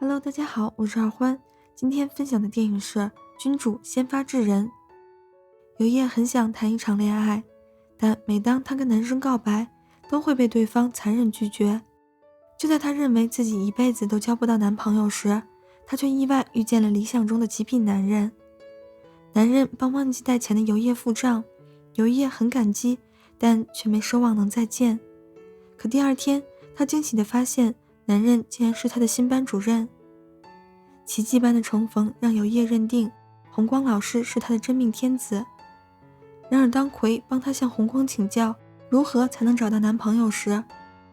Hello，大家好，我是二欢。今天分享的电影是《君主先发制人》。有叶很想谈一场恋爱，但每当他跟男生告白，都会被对方残忍拒绝。就在他认为自己一辈子都交不到男朋友时，他却意外遇见了理想中的极品男人。男人帮忘记带钱的有叶付账，有叶很感激，但却没奢望能再见。可第二天，他惊喜地发现，男人竟然是他的新班主任。奇迹般的重逢让有叶认定红光老师是他的真命天子。然而当葵帮他向红光请教如何才能找到男朋友时，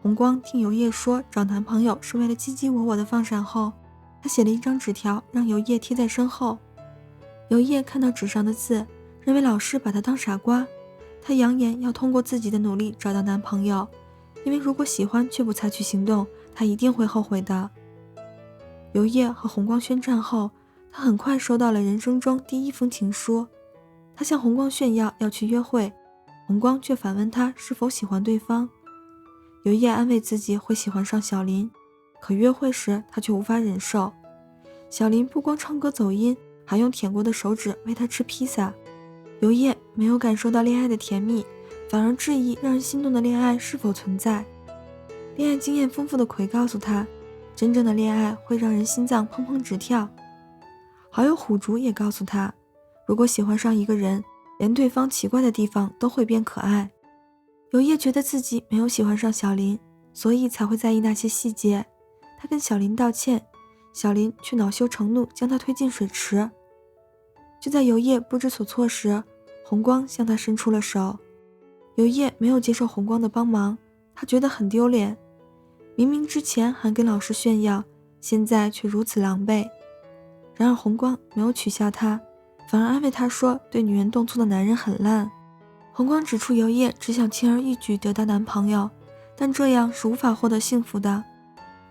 红光听有叶说找男朋友是为了唧唧我我的放闪后，他写了一张纸条让有叶贴在身后。有叶看到纸上的字，认为老师把他当傻瓜。他扬言要通过自己的努力找到男朋友，因为如果喜欢却不采取行动，他一定会后悔的。有叶和红光宣战后，他很快收到了人生中第一封情书。他向红光炫耀要去约会，红光却反问他是否喜欢对方。有叶安慰自己会喜欢上小林，可约会时他却无法忍受。小林不光唱歌走音，还用舔过的手指喂他吃披萨。有叶没有感受到恋爱的甜蜜，反而质疑让人心动的恋爱是否存在。恋爱经验丰富的葵告诉他，真正的恋爱会让人心脏砰砰直跳。好友虎竹也告诉他，如果喜欢上一个人，连对方奇怪的地方都会变可爱。有叶觉得自己没有喜欢上小林，所以才会在意那些细节。他跟小林道歉，小林却恼羞成怒将他推进水池。就在有叶不知所措时，红光向他伸出了手。有叶没有接受红光的帮忙，他觉得很丢脸。明明之前还跟老师炫耀，现在却如此狼狈。然而红光没有取笑他，反而安慰他说对女人动粗的男人很烂。红光指出有叶只想轻而易举得到男朋友，但这样是无法获得幸福的。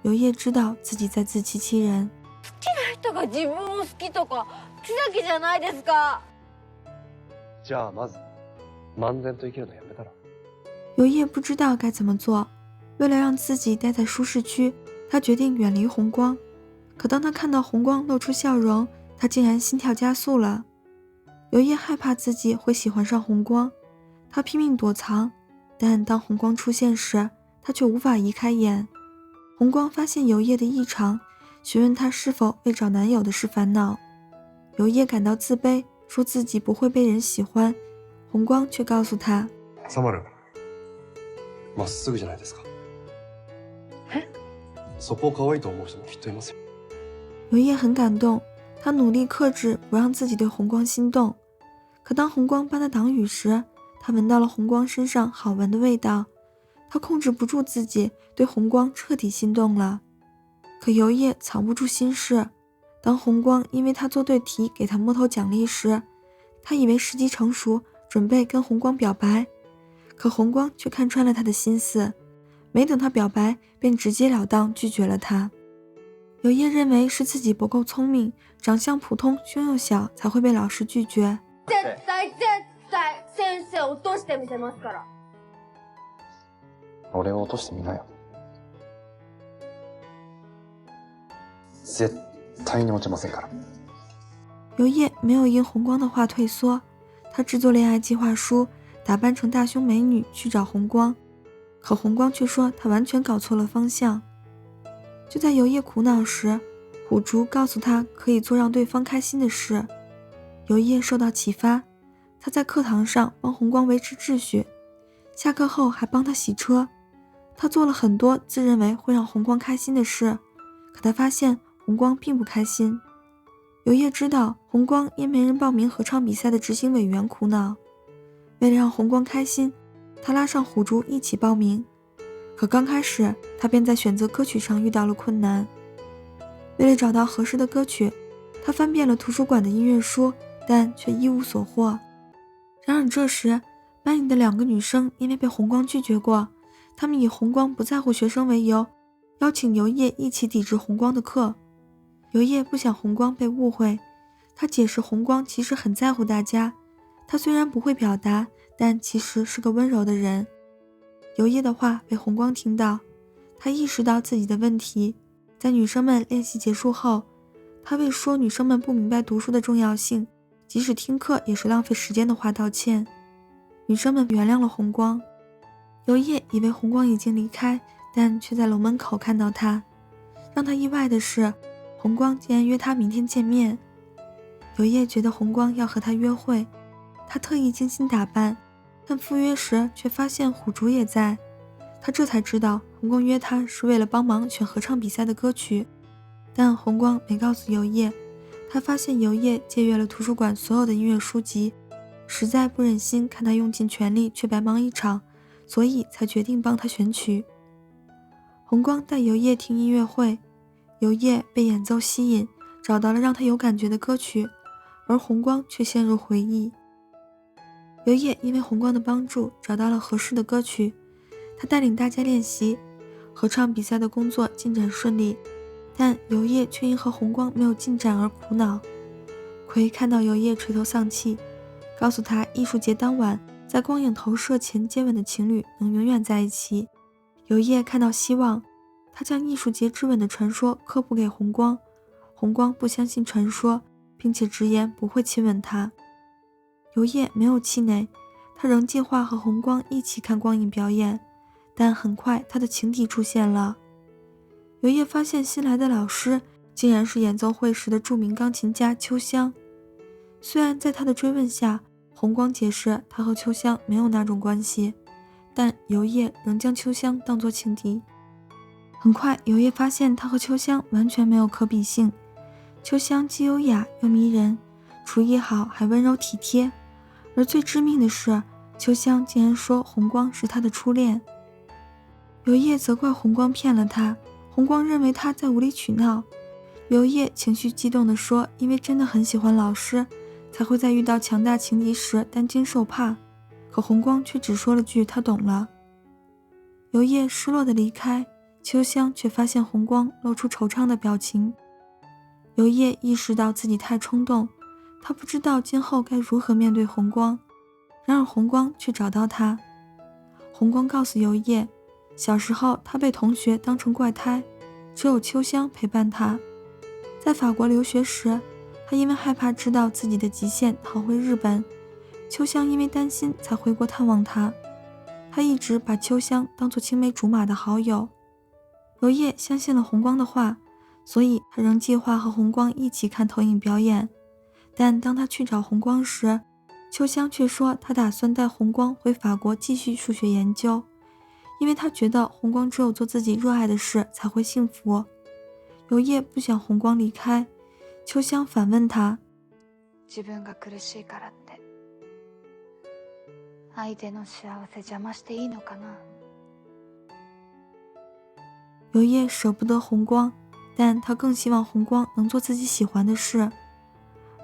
有叶知道自己在自欺欺人。好きな人が自分を好きとか奇跡じゃないですか。じゃあまず漫然と生きるのやめたら。有叶不知道该怎么做，为了让自己待在舒适区，他决定远离红光。可当他看到红光露出笑容，他竟然心跳加速了。有叶害怕自己会喜欢上红光，他拼命躲藏，但当红光出现时，他却无法移开眼。红光发现有叶的异常，询问他是否为找男友的事烦恼。有叶感到自卑，说自己不会被人喜欢，红光却告诉他，サマル、まっすぐじゃないですか。そこを可愛いと思う人もきっといますよ。有叶很感动，他努力克制不让自己对红光心动。可当红光帮他挡雨时，他闻到了红光身上好闻的味道，他控制不住自己，对红光彻底心动了。可有叶藏不住心事，当红光因为他做对题给他摸头奖励时，他以为时机成熟，准备跟红光表白。可红光却看穿了他的心思，没等他表白，便直截了当拒绝了他。有叶认为是自己不够聪明，长相普通，胸又小，才会被老师拒绝。絶対先生を落としてみせますから。俺を落としてみなよ。絶対に落ちませんから。有叶没有因红光的话退缩，他制作恋爱计划书，打扮成大胸美女去找红光。可红光却说他完全搞错了方向。就在有叶苦恼时，虎竹告诉他可以做让对方开心的事。有叶受到启发，他在课堂上帮红光维持秩序，下课后还帮他洗车。他做了很多自认为会让红光开心的事，可他发现红光并不开心。有叶知道红光因没人报名合唱比赛的执行委员苦恼，为了让红光开心，他拉上虎竹一起报名。可刚开始，他便在选择歌曲上遇到了困难。为了找到合适的歌曲，他翻遍了图书馆的音乐书，但却一无所获。然而这时，班里的2个女生因为被红光拒绝过，她们以红光不在乎学生为由，邀请有叶一起抵制红光的课。有叶不想红光被误会，他解释红光其实很在乎大家，他虽然不会表达，但其实是个温柔的人。有叶的话被红光听到，他意识到自己的问题，在女生们练习结束后，他为说女生们不明白读书的重要性，即使听课也是浪费时间的话道歉。女生们原谅了红光。游叶以为红光已经离开，但却在楼门口看到他。让他意外的是，红光竟然约他明天见面。游叶觉得红光要和他约会，他特意精心打扮，但赴约时却发现虎竹也在。他这才知道红光约他是为了帮忙选合唱比赛的歌曲，但红光没告诉游叶。他发现游叶借阅了图书馆所有的音乐书籍，实在不忍心看他用尽全力却白忙一场，所以才决定帮他选曲。红光带游叶听音乐会，游叶被演奏吸引，找到了让他有感觉的歌曲，而红光却陷入回忆。游叶因为红光的帮助找到了合适的歌曲，他带领大家练习，合唱比赛的工作进展顺利，但游叶却因和红光没有进展而苦恼。葵看到游叶垂头丧气，告诉他艺术节当晚在光影投射前接吻的情侣能永远在一起。游叶看到希望，他将艺术节之吻的传说科普给红光，红光不相信传说，并且直言不会亲吻他。游叶没有气馁，他仍计划和红光一起看光影表演，但很快他的情敌出现了。游叶发现新来的老师竟然是演奏会时的著名钢琴家秋香。虽然在他的追问下，红光解释他和秋香没有那种关系，但游叶仍将秋香当作情敌。很快，游叶发现他和秋香完全没有可比性。秋香既优雅又迷人，厨艺好还温柔体贴，而最致命的是，秋香竟然说红光是他的初恋。游叶责怪红光骗了他，红光认为他在无理取闹。游叶情绪激动地说，因为真的很喜欢老师，才会在遇到强大情敌时担惊受怕。可红光却只说了句他懂了。游叶失落地离开，秋香却发现红光露出惆怅的表情。游叶意识到自己太冲动，他不知道今后该如何面对红光。然而红光却找到他。红光告诉游叶，小时候他被同学当成怪胎，只有秋香陪伴他。在法国留学时，他因为害怕知道自己的极限逃回日本，秋香因为担心才回国探望他。他一直把秋香当作青梅竹马的好友。游叶相信了红光的话，所以他仍计划和红光一起看投影表演。但当他去找红光时，秋香却说他打算带红光回法国继续数学研究，因为他觉得红光只有做自己热爱的事才会幸福。游叶不想红光离开，秋香反问他，自分が苦しいからって相手の幸せ邪魔していいのかな。游叶舍不得红光，但他更希望紅光能做自己喜欢的事。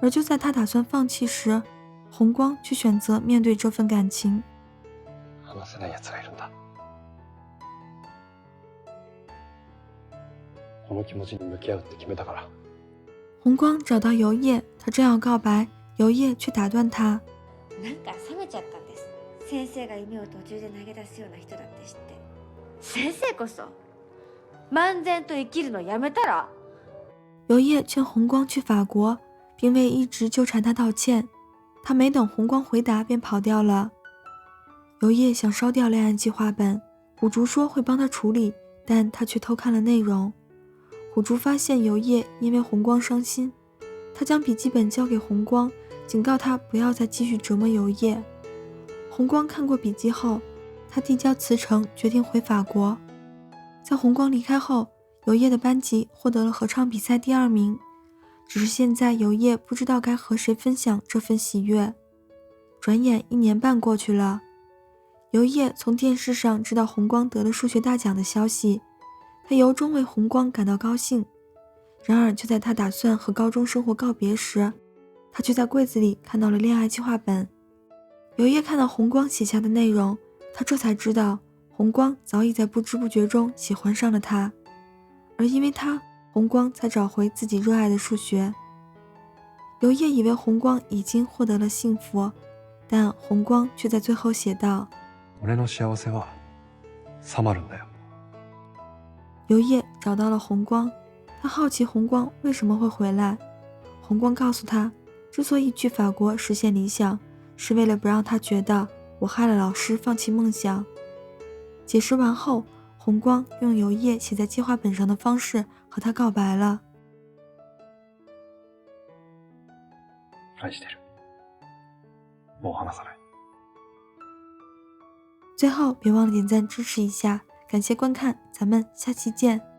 而就在他打算放棄時，紅光卻選擇面對這份感情。話せない奴がいるんだ。この気持ちに向き合うって決めたから。紅光找到游葉，他正要告白，游葉卻打斷他。なんか冷めちゃったんです。先生が夢を途中で投げ出すような人だって知って。先生こそ漫然と生きるのやめたら。游葉勸紅光去法國，並為一直糾纏他道歉。他沒等紅光回答便跑掉了。游葉想燒掉戀愛計劃本，虎竹說會幫他處理，但他卻偷看了內容。虎竹發現游葉因為紅光傷心，他將筆記本交給紅光，警告他不要再繼續折磨游葉。紅光看過筆記後，他遞交辭呈，決定回法國。在紅光離開後，游葉的班級獲得了合唱比賽第2名。只是現在游葉不知道該和誰分享這份喜悅。轉眼1年半過去了，游葉從電視上知道紅光得了數學大獎的消息，他由衷為紅光感到高興。然而就在他打算和高中生活告別時，他卻在櫃子裡看到了戀愛計劃本。游葉看到紅光寫下的內容，他這才知道紅光早已在不知不覺中喜歡上了他，而因為他，紅光才找回自己熱愛的數學。游葉以為紅光已經獲得了幸福，但紅光卻在最後寫道：俺の幸せは冷まるんだよ。游葉找到了紅光，他好奇红光为什么会回来。红光告诉他，之所以去法国实现理想，是为了不让他觉得我害了老师放弃梦想。解释完后，红光用油液写在计划本上的方式和他告白了。愛してる。もう話さない。最后别忘了点赞支持一下，感谢观看，咱们下期见。